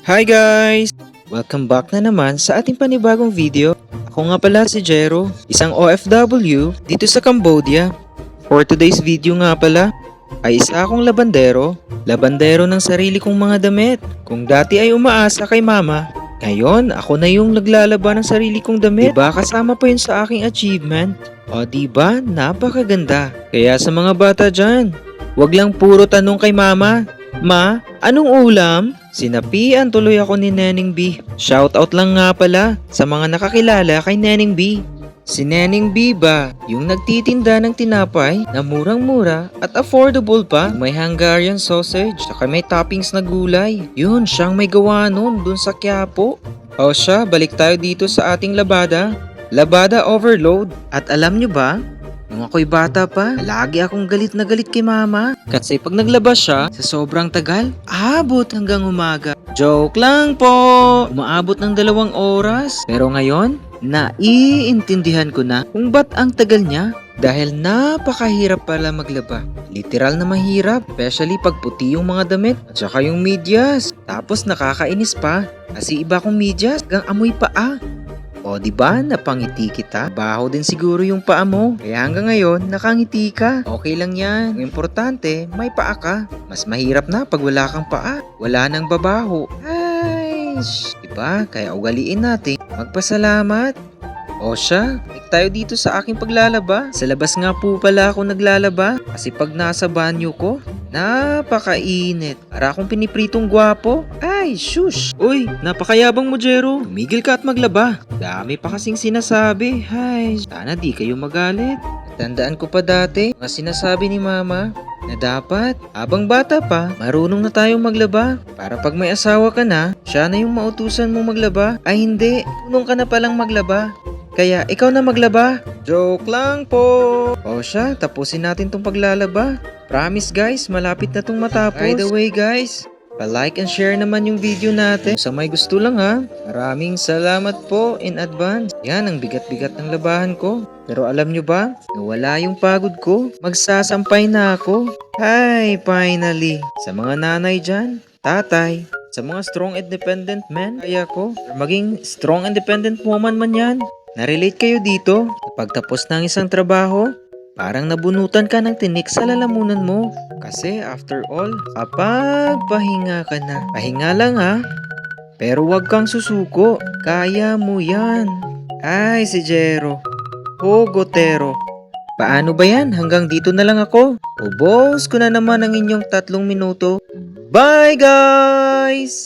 Hi guys! Welcome back na naman sa ating panibagong video. Ako nga pala si Jero, isang OFW dito sa Cambodia. For today's video nga pala, ay isa akong labandero. Labandero ng sarili kong mga damit. Kung dati ay umaasa kay mama, ngayon ako na yung naglalaba ng sarili kong damit. Diba kasama pa yun sa aking achievement? O diba, napakaganda. Kaya sa mga bata dyan, wag lang puro tanong kay mama. Ma, anong ulam? Sinapian tuloy ako ni Neneng B. Shoutout lang nga pala sa mga nakakilala kay Neneng B. Si Neneng B ba? Yung nagtitinda ng tinapay na murang-mura at affordable pa. Yung may Hungarian sausage, saka may toppings na gulay. Yun, siyang may gawa nun dun sa Quiapo. O siya, balik tayo dito sa ating labada. Labada overload. At alam nyo ba? Nung ako'y bata pa, lagi akong galit na galit kay mama. Kasi pag naglabas siya, sa sobrang tagal, abot hanggang umaga. Joke lang po! Umaabot ng 2 oras. Pero ngayon, naiintindihan ko na kung ba't ang tagal niya. Dahil napakahirap pala maglaba. Literal na mahirap, especially pag puti yung mga damit at saka yung medyas. Tapos nakakainis pa, kasi iba kong medyas hanggang amoy paa. O diba, napangiti kita? Baho din siguro yung paa mo. Kaya hanggang ngayon, nakangiti ka. Okay lang yan. Ang importante, may paa ka. Mas mahirap na pag wala kang paa. Wala nang babaho. Ay, diba? Kaya ugaliin natin magpasalamat. O siya, balik tayo dito sa aking paglalaba. Sa labas nga po pala ako naglalaba. Kasi pag nasa banyo ko, napakainit. Para akong pinipritong gwapo. Ay, shush! Uy, napakayabang mo, Jero. Tumigil ka at maglaba. Dami pa kasing sinasabi. Ay, sana di kayo magalit. Tandaan ko pa dati, mga sinasabi ni mama, na dapat, habang bata pa, marunong na tayong maglaba. Para pag may asawa ka na, siya na yung mautusan mo maglaba. Ay hindi, tunong ka na palang maglaba. Kaya ikaw na maglaba. Joke lang po. O siya, tapusin natin tong paglalaba. Promise guys, malapit na tong matapos. By the way guys, pa-like and share naman yung video natin. Sa may gusto lang ha. Maraming salamat po in advance. Yan, ang bigat-bigat ng labahan ko. Pero alam nyo ba, nawala yung pagod ko. Magsasampay na ako. Hi, finally. Sa mga nanay dyan, tatay, sa mga strong independent men, kaya ko, or maging strong independent woman man yan. Na-relate kayo dito? Kapag tapos ng isang trabaho, parang nabunutan ka ng tinik sa lalamunan mo. Kasi after all, kapag pahinga ka na, pahinga lang ha. Pero wag kang susuko, kaya mo yan. Ay, si Jero. Hogotero. Paano ba yan? Hanggang dito na lang ako. Ubos ko na naman ang inyong 3 minuto. Bye guys!